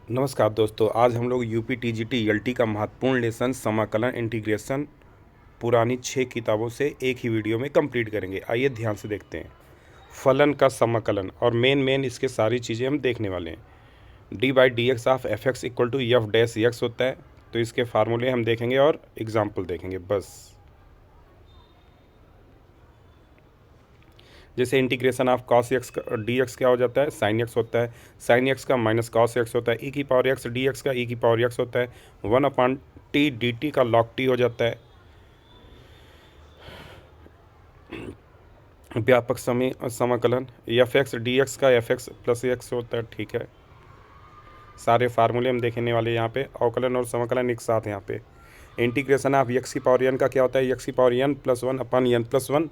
नमस्कार दोस्तों, आज हम लोग यूपी टीजीटी एलटी का महत्वपूर्ण लेसन समाकलन इंटीग्रेशन पुरानी 6 किताबों से एक ही वीडियो में कंप्लीट करेंगे। आइए ध्यान से देखते हैं। फलन का समाकलन और मेन इसके सारी चीज़ें हम देखने वाले हैं। D by d x of f x equal to f dash x होता है, तो इसके फार्मूले हम देखेंगे और एग्जाम्पल देखेंगे बस। जैसे integration of cos x d x क्या हो जाता है, साइन एक्स होता है। साइन एक्स का माइनस कॉस एक्स होता है। ई की पावर एक्स डी एक्स का ई की पावर एक्स होता है। 1/t डी टी का लॉग टी हो जाता है। व्यापक समाकलन एफ एक्स डी एक्स का एफ एक्स प्लस एक्स होता है। ठीक है, सारे फार्मूले हम देखने वाले यहाँ पे। अवकलन और समाकलन एक साथ यहाँ पे। इंटीग्रेशन ऑफ एक्स की पावर एन का क्या होता है, एक्स की power n plus 1/n+1।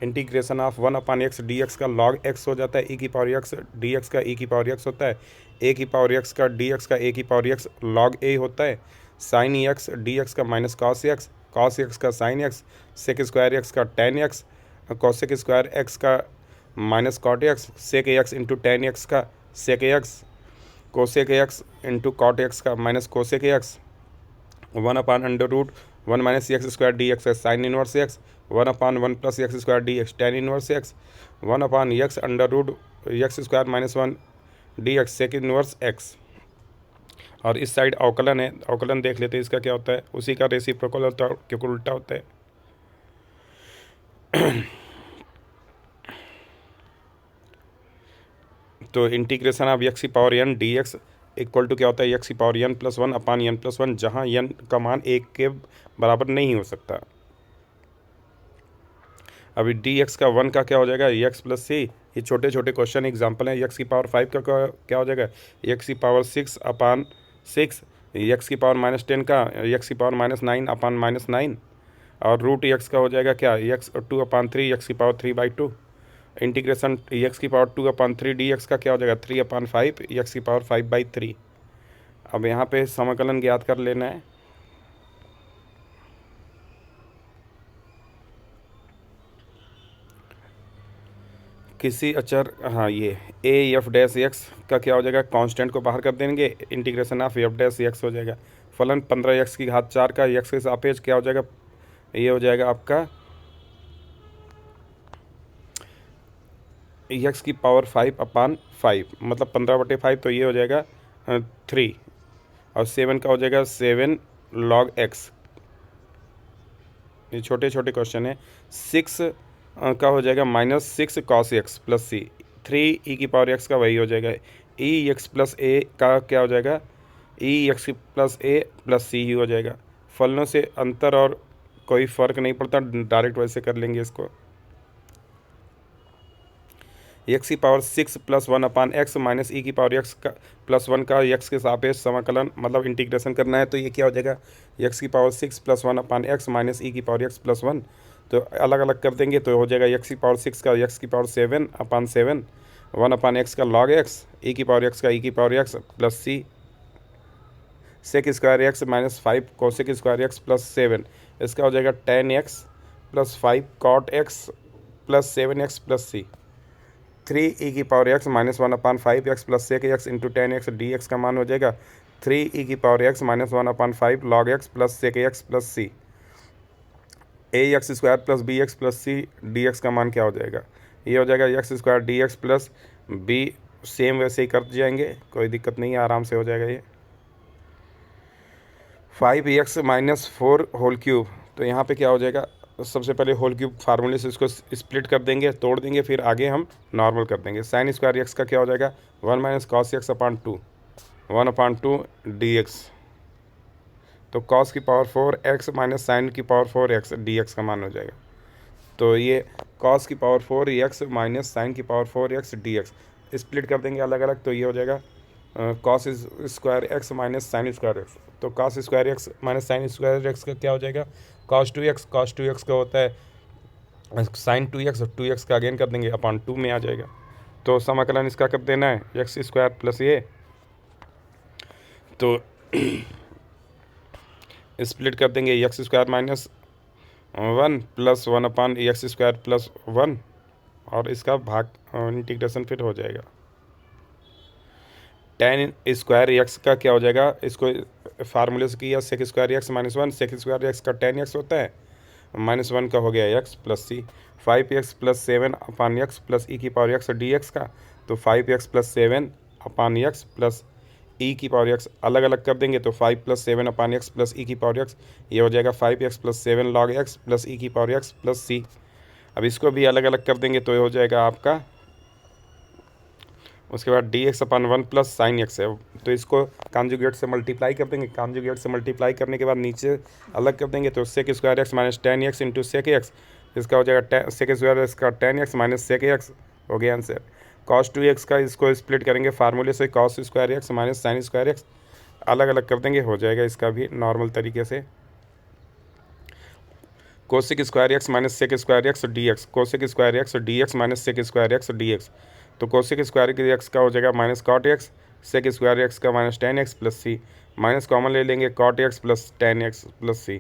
Integration of 1/x d x का लॉग एक्स हो जाता है। ई की पावर एक्स डी एक्स का ई की पावर एक्स होता है। ए की पावर एक्स का डी एक्स का ए की पावर एक्स लॉग ए होता है। साइन एक्स डी एक्स का माइनस कॉस एक्स का sine x, sec square x का tan x, cosec square x का minus cot x, sec x into tan x का sec x, cosec x into cot x का minus cosec x, 1/√1 minus x square d x sine inverse x, 1/1 plus x square d x tan inverse x, 1/x√x² minus 1 d x sec inverse x. और इस side अवकलन है, अवकलन देख लेते हैं इसका क्या होता है। उसी का रेसिप्रोकल होता है, क्योंकि उल्टा होता है। तो इंटीग्रेशन ऑफ एक्स की power n d x equal to क्या होता है, एक्स की पावर n+1/n+1, जहाँ n का मान 1 के बराबर नहीं हो सकता। अभी डी एक्स का 1 का क्या हो जाएगा, एक्स प्लस सी। ये छोटे छोटे क्वेश्चन एग्जाम्पल हैं। एक्स की पावर 5 का क्या हो जाएगा, एक्स की पावर 6/6। एक्स की पावर -10 का एक्स की पावर -9/-9। और रूट एक्स का हो जाएगा क्या, एक्स 2/3 एक्स की पावर 3/2। इंटीग्रेशन एक्स की पावर 2/3 डी एक्स का क्या हो जाएगा, 3/5 एक्स की पावर 5/3। अब यहाँ पे समाकलन ज्ञात कर लेना है। किसी अचर, हाँ ये ए एफ डैश एक्स का क्या हो जाएगा, कांस्टेंट को बाहर कर देंगे, integration of F dash x हो जाएगा। फलन 15x⁴ का एक्स के सापेक्ष क्या हो जाएगा, ये हो जाएगा आपका एक्स की पावर 5/5, मतलब 15/5, तो ये हो जाएगा 3। और 7 का हो जाएगा 7 log x। ये छोटे छोटे क्वेश्चन है। 6 का हो जाएगा -6 cos x plus c. 3 e की पावर एक्स का वही हो जाएगा। ई एक्स प्लस ए का क्या हो जाएगा, ई एक्स प्लस ए प्लस सी ही हो जाएगा। फलनों से अंतर और कोई फ़र्क नहीं पड़ता, डायरेक्ट वैसे कर लेंगे इसको। एक्स की power 6 plus 1/x minus e की पावर एक्स का प्लस 1 का एक्स के सापेक्ष समाकलन, मतलब इंटीग्रेशन करना है। तो ये क्या हो जाएगा, एक्स की power 6 plus 1/x minus e की पावर एक्स प्लस 1। तो अलग अलग कर देंगे तो हो जाएगा एक्स की पावर 6 का एक्स की पावर 7/7, 1/x का log x, ई की पावर एक्स का ई की power x plus c, sec square x minus 5 cosec square x plus 7। इसका हो जाएगा 10x plus 5 cot x plus 7x plus c. 3 e की power x minus 1/5 plus sec x into 10x d x का मान हो जाएगा 3 e की power x minus 1/5 log x plus sec x plus c. ax² plus b x plus c d x का मान क्या हो जाएगा, ये हो जाएगा x² d x plus b. Same वैसे ही कर जाएंगे, कोई दिक्कत नहीं है, आराम से हो जाएगा ये। 5x माइनस 4 होल क्यूब, तो यहाँ पे क्या हो जाएगा, सबसे पहले होल क्यूब फार्मूले से इसको स्प्लिट कर देंगे, तोड़ देंगे, फिर आगे हम नॉर्मल कर देंगे। साइन स्क्वायर एक्स का क्या हो जाएगा, 1 minus cos x/2, 1/2 d x. तो कॉस की पावर 4x माइनस साइन की पावर 4x डी एक्स का मान हो जाएगा। तो ये कॉस की पावर 4x माइनस साइन की power 4x d x split कर देंगे अलग अलग, तो ये हो जाएगा cos square x minus sine square x. तो cos square x minus sine square x का क्या हो जाएगा, कॉस 2x का होता है साइन 2x का अगेन कर देंगे /2 में आ जाएगा। तो समाकलन इसका कर देना है x² प्लस ये, तो स्प्लिट कर देंगे x² minus 1 plus 1/x² plus 1, और इसका भाग इंटीग्रेशन फिर हो जाएगा। टेन स्क्वायर एक्स का क्या हो जाएगा, इसको फार्मूले से किया sec square x minus one, sec square x का टेन एक्स होता है, माइनस वन का हो गया x plus c, 5x+7 upon x plus e की पावर एक्स डी एक्स का, तो 5x+7 upon x plus e की पावर एक्स अलग अलग कर देंगे तो 5+7 अपान एक्स प्लस ई की पावर एक्स, ये हो जाएगा 5x+7 log x plus e की पावर एक्स प्लस सी। अब इसको भी अलग अलग कर देंगे तो ये हो जाएगा आपका, उसके बाद dx/1 प्लस साइन एक्स है, तो इसको कॉन्जुगेट से मल्टीप्लाई कर देंगे, कॉन्जुगेट से मल्टीप्लाई करने के बाद नीचे अलग कर देंगे तो sec square x minus tan x into sec x, इसका हो जाएगा सेक स्क्वायर एक्स का tan x minus sec x, हो गया आंसर। कॉस टू एक्स का इसको स्प्लिट करेंगे फार्मूले से, cos square x minus sine square x अलग अलग कर देंगे, हो जाएगा इसका भी नॉर्मल तरीके से। Cosec square x minus sec square x d x, cosec square x d x minus sec square x d x, तो कोसेक स्क्वायर एक्स का हो जाएगा minus cot x, sec square x का minus tan x plus c, minus common ले लेंगे cot x plus tan x plus c,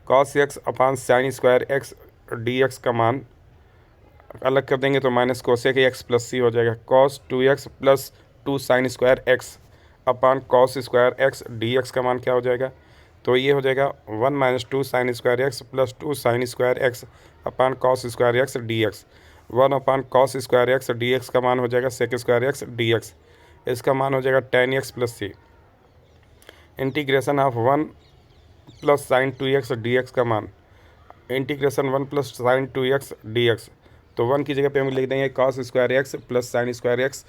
cos x upon sine square x d x का मान अलग कर देंगे तो माइनस कोसेक एक्स प्लस सी हो जाएगा, cos two x plus two sign square x upon cos square x d x का मान क्या हो जाएगा, तो ये हो जाएगा 1 - 2 sine square x plus 2 sine square x upon cos square x d x, 1/कॉस स्क्वायर एक्स डी एक्स का मान हो जाएगा sec square x d x, इसका मान हो जाएगा tan x plus c, integration of 1 + sine 2x d x का मान, integration 1 + sine 2x d x, तो 1 की जगह पे हम लिख देंगे cos square x plus sign square x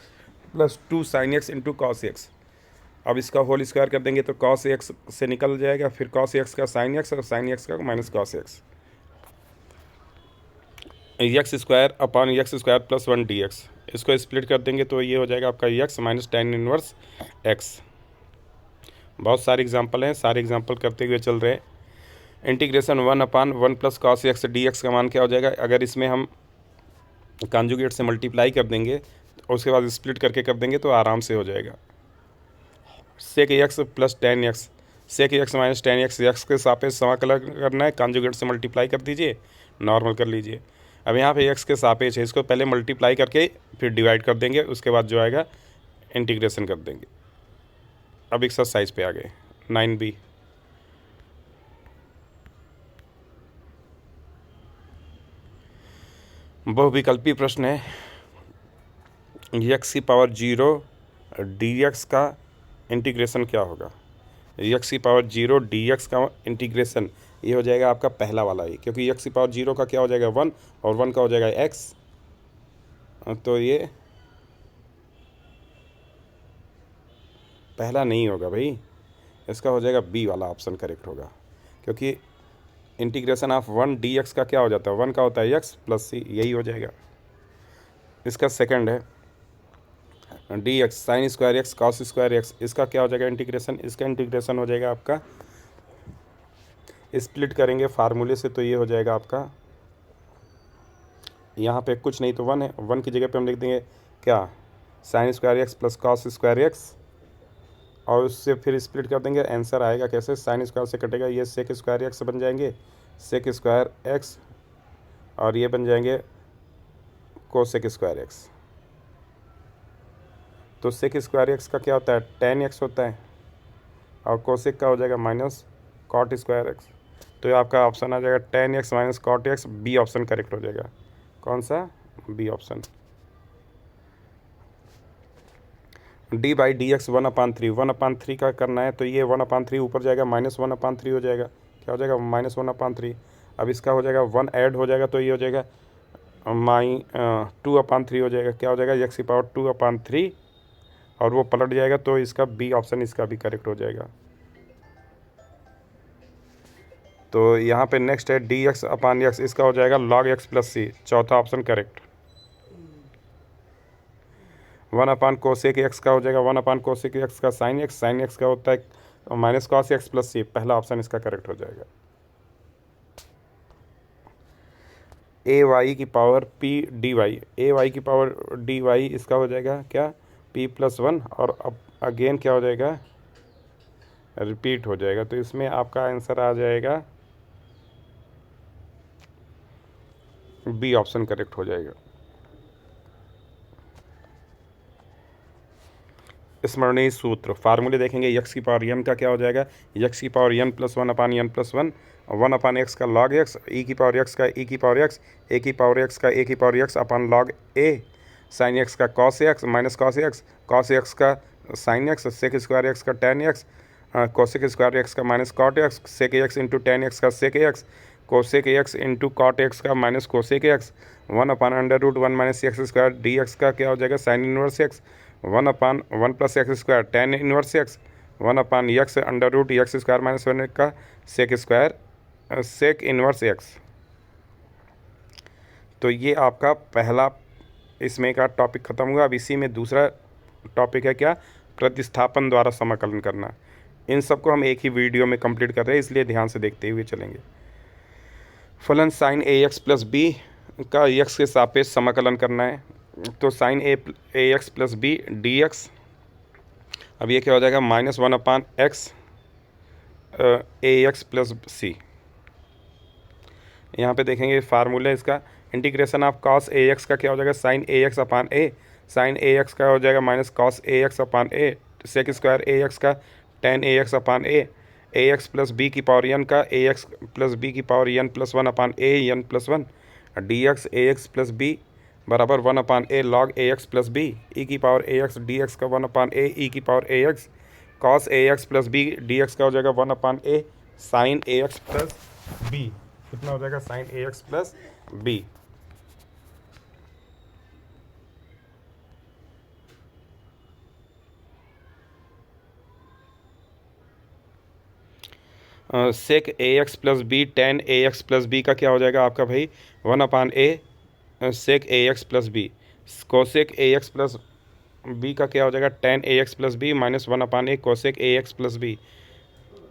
plus 2 sine x into cos x. अब इसका होल स्क्वायर कर देंगे तो कॉस एक्स से निकल जाएगा, फिर कॉस एक्स का साइन एक्स और साइन एक्स का minus cos x, x square upon x square plus 1 d x, इसको स्प्लिट कर देंगे तो ये हो जाएगा आपका x minus ten inverse x. बहुत सारे एग्जांपल हैं, सारे एग्जांपल करते हुए चल रहे हैं। Integration 1/1 + cos x d x का मान क्या हो जाएगा, अगर इसमें हम कॉन्जुगेट से मल्टीप्लाई कर देंगे तो उसके बाद स्प्लिट करके कर देंगे तो आराम से हो जाएगा। Sec x plus tan x, sec x minus tan x, x के सापेक्ष समाकलन करना है, कॉन्जुगेट से मल्टीप्लाई कर दीजिए, नॉर्मल कर लीजिए। अब यहाँ पे एक्स के सापेक्ष है, इसको पहले मल्टीप्लाई करके फिर डिवाइड कर देंगे, उसके बाद जो आएगा इंटीग्रेशन कर देंगे। अब एक्सरसाइज पे आ गए 9B, बहुविकल्पी प्रश्न है, एक्स की पावर 0 डी एक्स का इंटीग्रेशन क्या होगा, एक्स की पावर 0 डी एक्स का इंटीग्रेशन ये हो जाएगा आपका पहला वाला ही, क्योंकि एक्स की पावर 0 का क्या हो जाएगा 1 और 1 का हो जाएगा एक्स, तो ये पहला नहीं होगा भाई, इसका हो जाएगा बी वाला ऑप्शन करेक्ट होगा, क्योंकि इंटीग्रेशन ऑफ 1 डी एक्स का क्या हो जाता है 1 का होता है एक्स प्लस सी, यही हो जाएगा। इसका सेकंड है D x sign square x cos square x, इसका क्या हो जाएगा इंटीग्रेशन, इसका इंटीग्रेशन हो जाएगा आपका, स्प्लिट करेंगे फार्मूले से तो ये हो जाएगा आपका, यहाँ पे कुछ नहीं तो 1 है, 1 की जगह पे हम लिख देंगे क्या sign square x plus cos square x, और उससे फिर स्प्लिट कर देंगे, आंसर आएगा कैसे, साइन स्क्वायर से कटेगा, ये सेक स्क्वायर एक्स बन जाएंगे सेक स्क्वायर एक्स, और ये बन जाएंगे कोसेक स्क्वायर एक्स, तो सेक स्क्वायर एक्स का क्या होता है टेन एक्स होता है, और कोसेक का हो जाएगा माइनस कॉट स्क्वायर एक्स, तो ये आपका ऑप्शन आ जाएगा tan x minus cot x, B option correct हो जाएगा। कौन सा, B option. D by d x 1/3, 1/3 का करना है तो ये 1/3 ऊपर जाएगा माइनस 1/3 हो जाएगा, क्या हो जाएगा -1/3। अब इसका हो जाएगा 1 ऐड हो जाएगा तो ये हो जाएगा 2/3 हो जाएगा, क्या हो जाएगा एक्स की पावर 2/3, और वो पलट जाएगा तो इसका बी ऑप्शन इसका भी करेक्ट हो जाएगा। तो यहाँ पे नेक्स्ट है dx/x, इसका हो जाएगा log x प्लस सी, चौथा ऑप्शन करेक्ट। 1/कोसेक एक्स का हो जाएगा 1/कोसेक एक्स का साइन एक्स का होता है माइनस कॉस एक्स प्लस सी, पहला ऑप्शन इसका करेक्ट हो जाएगा। ए वाई की पावर पी डी वाई, ए वाई की पावर डी वाई, इसका हो जाएगा क्या p+1, और अब अगेन क्या हो जाएगा रिपीट हो जाएगा, तो इसमें आपका आंसर आ जाएगा बी ऑप्शन करेक्ट हो जाएगा। स्मरणीय सूत्र फार्मूले देखेंगे। यक्स की पावर एन का क्या हो जाएगा, यक्स की power n plus one upon n plus one, one upon x का लॉग एक्स, ई की पावर एक्स का ई की पावर एक्स, ए की पावर एक्स का ए की power x upon log a, sine x का cos x minus cos x का sine x, sec square x का tan x, cosec square x का minus cot x, sec x into tan x का sec x, cosec x into cot x का minus cosec x, one upon under root one minus x square d x का क्या हो जाएगा sine inverse x, one upon one plus x square tan inverse x, one upon x under root x square minus one का sec square sec inverse x. तो ये आपका पहला इसमें का टॉपिक ख़त्म हुआ। अब इसी में दूसरा टॉपिक है क्या, प्रतिस्थापन द्वारा समाकलन करना। इन सबको हम एक ही वीडियो में कंप्लीट कर रहे हैं, इसलिए ध्यान से देखते हुए चलेंगे। फलन sine a x plus b का एक्स के सापेक्ष समाकलन करना है। तो sine a x plus b d x, अब ये क्या हो जाएगा minus one upon x a x plus c. यहाँ पे देखेंगे फार्मूला इसका, integration of cos a x का क्या हो जाएगा sine a x upon a, sine a x का हो जाएगा minus cos a x upon a, sec square A x का tan a x upon a x plus b की power n का ए एक्स प्लस बी की power n plus one upon a n plus one, d x a x plus b बराबर one upon a log a x plus b, e की power a x d x का one upon a e की power a x, cos a x plus b d x का हो जाएगा one upon a sine a x plus b, कितना हो जाएगा sine a x plus b. Sec a x plus b tan a x plus b का क्या हो जाएगा आपका भाई one upon a sec a x plus b, cosec a x plus b का क्या हो जाएगा tan a x plus b minus one upon a cosec a x plus b.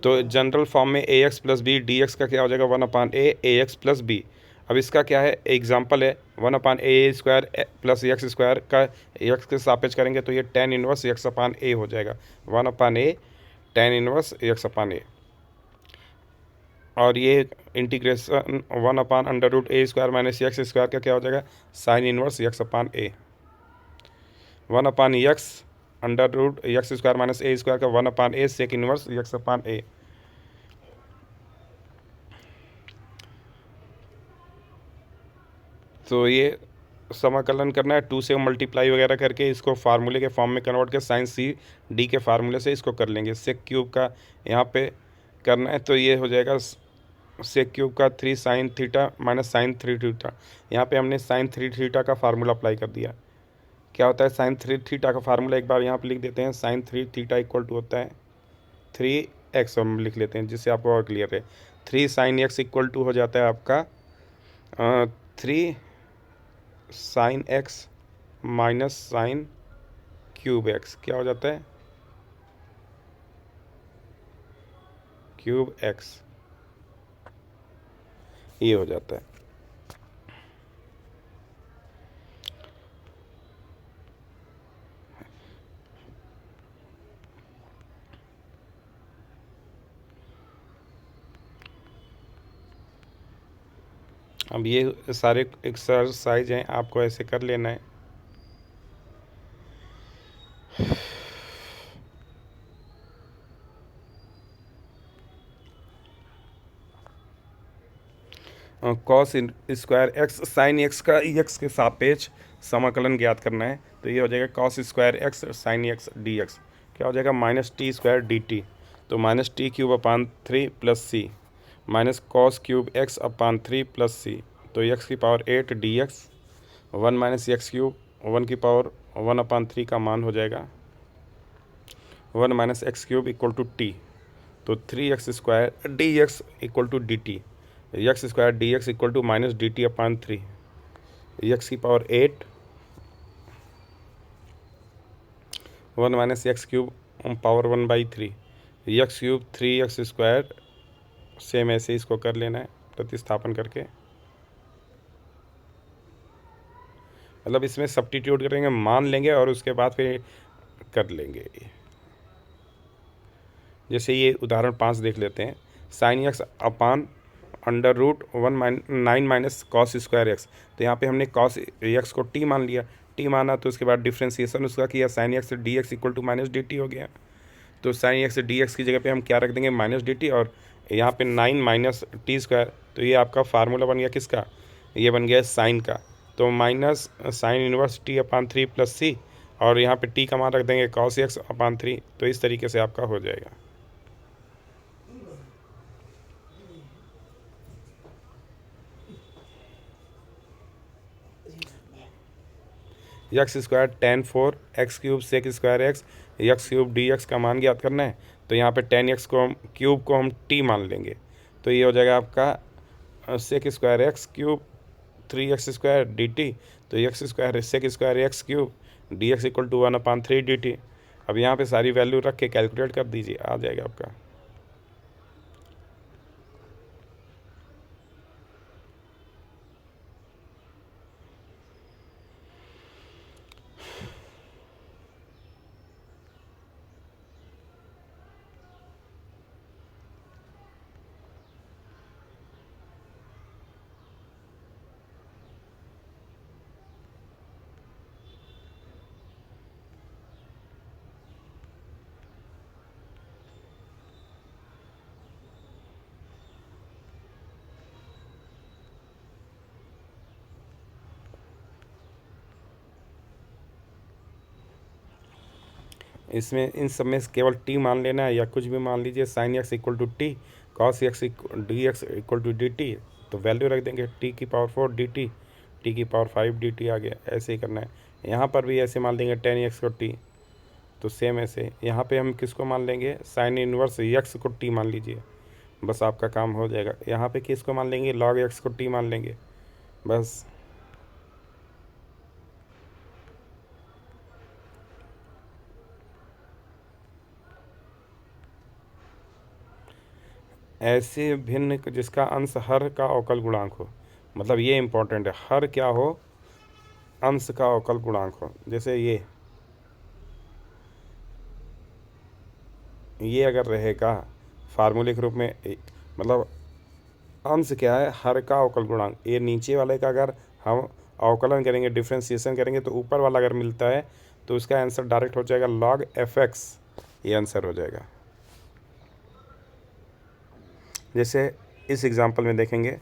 तो जनरल फॉर्म में a x plus b d x का क्या हो जाएगा one upon a x plus b. अब इसका क्या है एग्जाम्पल है one upon a square plus x square का एक्स के सापेक्ष करेंगे तो ये tan inverse x upon a हो जाएगा, one upon a tan inverse x upon a. और ये integration one upon under root a square minus x square का क्या हो जाएगा sine inverse x upon a, one upon x under root x square minus a square का one upon a sec inverse x upon a. तो ये समाकलन करना है, टू से मल्टीप्लाई वगैरह करके इसको फार्मूले के फॉर्म में कन्वर्ट कर साइन सी डी के फार्मूले से इसको कर लेंगे। सेक क्यूब का यहाँ पे करना है तो ये हो जाएगा सेक क्यूब का three sine theta minus sine three theta. यहाँ पे हमने साइन थ्री थीटा का फार्मूला अप्लाई कर दिया। क्या होता है साइन थ्री थीटा का फार्मूला, एक बार यहाँ पे लिख देते हैं, sine three theta equal to होता है थ्री एक्स, हम लिख लेते हैं जिससे आपको और क्लियर है। Three sine x equal to हो जाता है आपका three sine x minus sine cube x, क्या हो जाता है क्यूब एक्स, ये हो जाता है। अब ये सारे एक्सरसाइज हैं, आपको ऐसे कर लेना है। Cos square x sine x का एक्स के सापेक्ष समाकलन ज्ञात करना है। तो ये हो जाएगा cos square x sine x d x, क्या हो जाएगा minus t square d t, तो minus t cube upon three plus c minus cos cube x upon three plus c, तो एक्स की power eight d x, one minus x cube one की power one upon three का मान हो जाएगा one minus x cube equal to t, तो three x square d x equal to d t, x square d x equal to minus d t upon three, x की power eight one minus x cube power one by three, x cube three x square, same ऐसे इसको कर लेना है प्रतिस्थापन करके, मतलब इसमें सब्स्टिट्यूट करेंगे मान लेंगे और उसके बाद फिर कर लेंगे। जैसे ये उदाहरण 5 देख लेते हैं, sine x upon under root one nine minus cos square x, तो यहाँ पे हमने कॉस एक्स को टी मान लिया, टी माना तो उसके बाद डिफ्रेंसिएशन उसका किया, sine x d x equal to minus d t हो गया। तो साइन एक्स डी एक्स की जगह पे हम क्या रख देंगे, माइनस डी टी, और यहाँ पे 9 माइनस टी स्क्वायर। तो ये आपका फार्मूला बन गया किसका, ये बन गया साइन का। तो minus sine inverse T upon 3 plus सी, और यहाँ पे टी का मान रख देंगे कॉस एक्स अपान 3। तो इस तरीके से आपका हो जाएगा। X square tan 4 x cube sec square x cube d x का मान ज्ञात करना है। तो यहाँ पे 10x को हम क्यूब को हम टी मान लेंगे। तो ये हो जाएगा आपका sec square x cube 3x square d t. तो x square sec square x cube d x equal to 1/3 d t. अब यहाँ पे सारी वैल्यू रख के कैलकुलेट कर दीजिए, आ जाएगा आपका। इसमें इन सब में केवल टी मान लेना है, या कुछ भी मान लीजिए, sine x equal to t, cos x d x equal to d t. तो वैल्यू रख देंगे टी की पावर 4 डी टी, टी की पावर 5 डी टी आ गया। ऐसे ही करना है, यहाँ पर भी ऐसे मान देंगे 10x को टी। तो सेम ऐसे यहाँ पे हम किसको मान लेंगे, साइन इनवर्स एक्स को टी मान लीजिए, बस आपका काम हो जाएगा। यहाँ पे किसको मान लेंगे, लॉग एक्स को टी मान लेंगे, बस। ऐसे भिन्न जिसका अंश हर का अवकल गुणांक हो, मतलब ये इंपॉर्टेंट है, हर क्या हो, अंश का अवकल गुणांक हो। जैसे ये अगर रहेगा फार्मूले के रूप में, मतलब अंश क्या है, हर का अवकल गुणांक। ये नीचे वाले का अगर हम अवकलन करेंगे, डिफ्रेंसिएशन करेंगे, तो ऊपर वाला अगर मिलता है तो उसका आंसर डायरेक्ट हो जाएगा लॉग एफ एक्स, ये आंसर हो जाएगा। जैसे इस एग्जांपल में देखेंगे,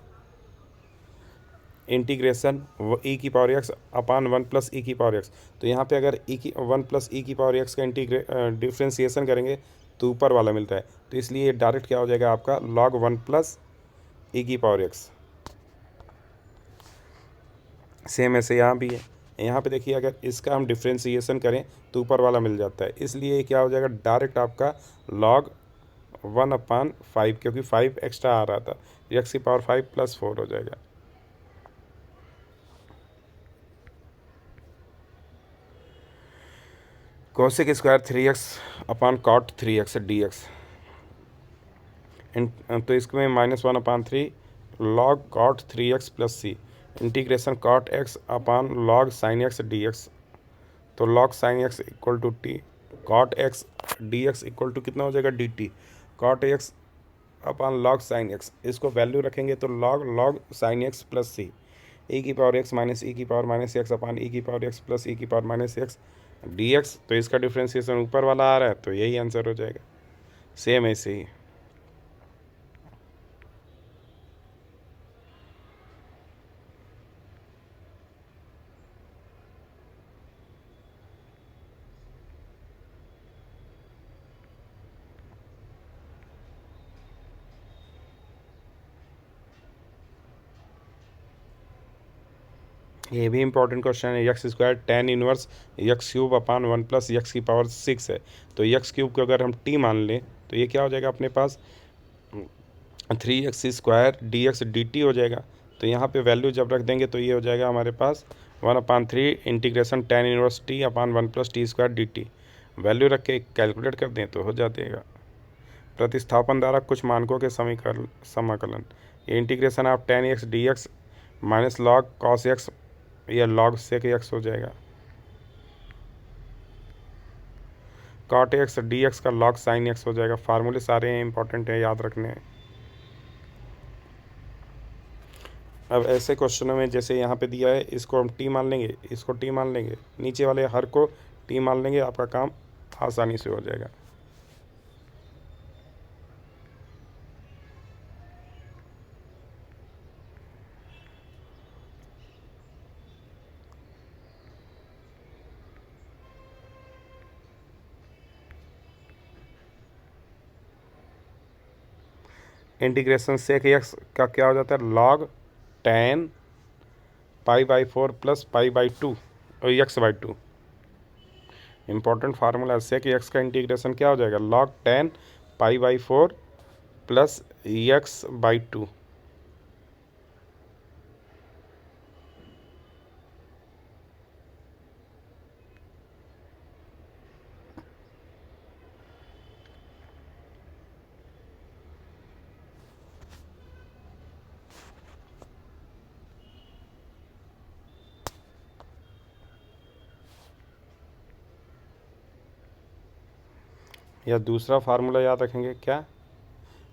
इंटीग्रेशन ई की पावर एक्स अपान 1 प्लस ई की पावर एक्स। तो यहाँ पे अगर ई की 1 प्लस ई की पावर एक्स का डिफ्रेंसिएशन करेंगे तो ऊपर वाला मिलता है, तो इसलिए डायरेक्ट क्या हो जाएगा आपका लॉग 1 प्लस ई की पावर एक्स। सेम ऐसे यहाँ भी है, यहाँ पे देखिए अगर इसका हम डिफ्रेंसिएशन करें तो ऊपर वाला मिल जाता है, इसलिए क्या हो जाएगा डायरेक्ट आपका लॉग 1/5, क्योंकि 5 एक्स्ट्रा आ रहा था, एक्स की पावर 5 प्लस 4 हो जाएगा। Cosec square 3x upon cot 3x d x. तो इसमें -1/3 log cot 3x plus c, integration cot x upon log sine x d x. तो log sine x equal to t, cot x d x equal to कितना हो जाएगा d t, cot x upon log sine x. इसको value रखेंगे तो log sine x plus c, e की power x minus e की power minus x अपान ई की power x plus e की power minus x d x. तो इसका differentiation ऊपर वाला आ रहा है, तो यही आंसर हो जाएगा। सेम ऐसे ही ये भी इंपॉर्टेंट क्वेश्चन है। X square tan inverse x cube अपान 1 प्लस एक्स की पावर 6 है। तो एक्स क्यूब को अगर हम टी मान लें तो ये क्या हो जाएगा अपने पास 3x square d x D t हो जाएगा। तो यहाँ पे वैल्यू जब रख देंगे तो ये हो जाएगा हमारे पास 1/3 integration tan inverse T upon 1 plus T square d T. Value रख के कैलकुलेट कर दें तो हो जाएगा। प्रतिस्थापन द्वारा कुछ मानकों के समीकरण समाकलन, ये इंटीग्रेशन आप ten x d x minus log cos x या लॉग सेक एक्स हो जाएगा। कॉट एक्स डी एक्स का लॉग साइन एक्स हो जाएगा। फार्मूले सारे इंपॉर्टेंट हैं, याद रखने हैं। अब ऐसे क्वेश्चनों में जैसे यहाँ पे दिया है, इसको हम टी मान लेंगे, इसको टी मान लेंगे, नीचे वाले हर को टी मान लेंगे, आपका काम आसानी से हो जाएगा। इंटीग्रेशन सेक एक्स का क्या हो जाता है, लॉग टेन पाई/4 प्लस पाई/2 और x/2। Important formula sec x का इंटीग्रेशन क्या हो जाएगा, लॉग टेन पाई/4 प्लस x/2। या दूसरा फार्मूला याद रखेंगे क्या,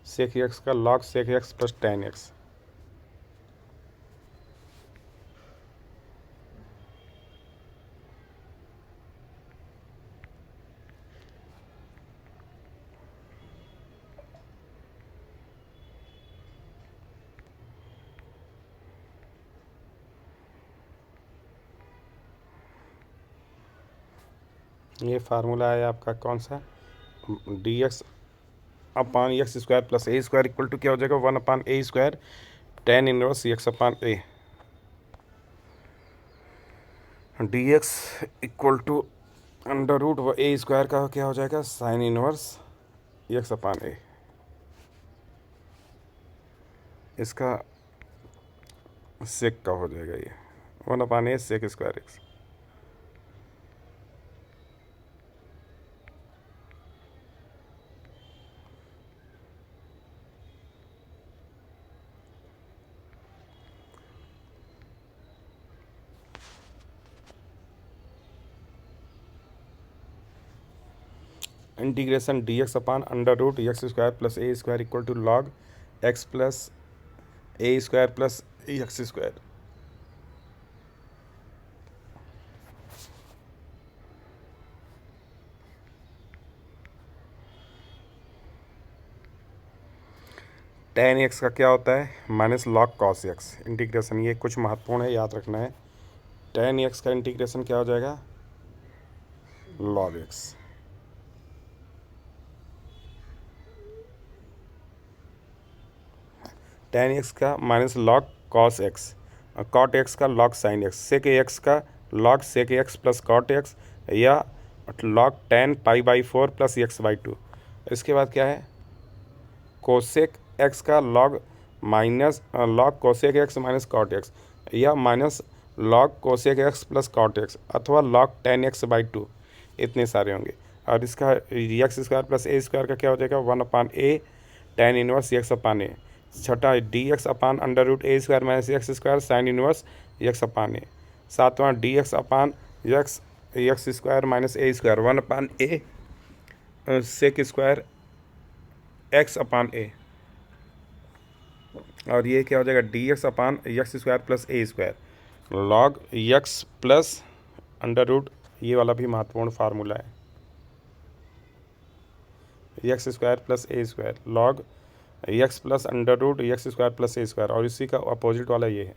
सेक एक्स का log sec x plus tan x. ये फार्मूला है आपका कौन सा, d x upon x square plus a square equal to क्या हो जाएगा, 1/a² tan inverse x/a। D x equal to √a² का क्या हो जाएगा, साइन इनवर्स x/a। इसका सेक का हो जाएगा ये 1/a sec square x. Integration d x upon √x² plus a² equal to log x plus a² plus x²। tan x का क्या होता है, minus log cos x. Integration ये कुछ महत्वपूर्ण है, याद रखना है। tan x का इंटीग्रेशन क्या हो जाएगा, लॉग x। tan x का minus log cos x, cot x का log sine x, sec x का log sec x plus cot x, या लॉग टेन पाई/4 प्लस x/2। इसके बाद क्या है, कोसेक एक्स का log minus log cosec x minus cot x, या minus log cosec x plus cot x, अथवा लॉग टेन x/2। इतने सारे होंगे। और इसका x² प्लस a² का क्या हो जाएगा, 1/a tan इनवर्स x/a। छठा d x upon √a² minus x² sine inverse x/a। सातवां d x upon x² minus a² 1/a sec square x/a। और ये क्या हो जाएगा, d x upon x² plus a² log x plus √, ये वाला भी महत्वपूर्ण फार्मूला है, x² plus a² log x plus √x² plus a²। और इसी का अपोजिट वाला ये है।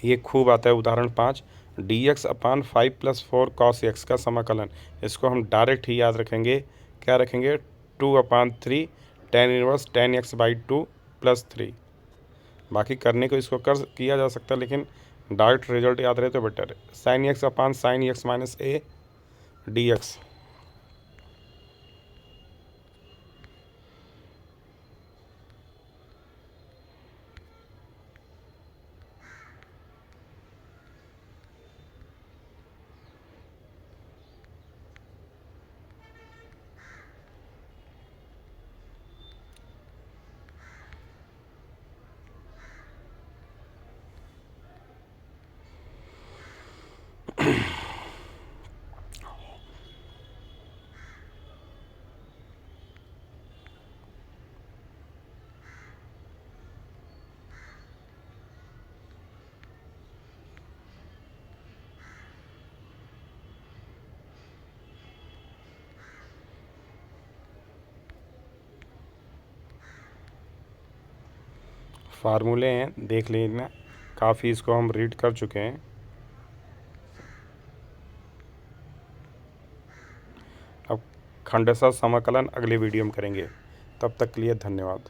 ये खूब आता है उदाहरण 5, डी एक्स अपान 5 + 4 cos x का समाकलन। इसको हम डायरेक्ट ही याद रखेंगे, क्या रखेंगे, 2/3 tan इनवर्स tan x/2 + 3। बाकी करने को इसको किया जा सकता है, लेकिन डायरेक्ट रिजल्ट याद रहे तो बेटर है। Sine x upon sign x minus a dx। फार्मूले हैं, देख लेना, काफ़ी इसको हम रीड कर चुके हैं। अब खंडशः समाकलन अगले वीडियो में करेंगे। तब तक के लिए धन्यवाद।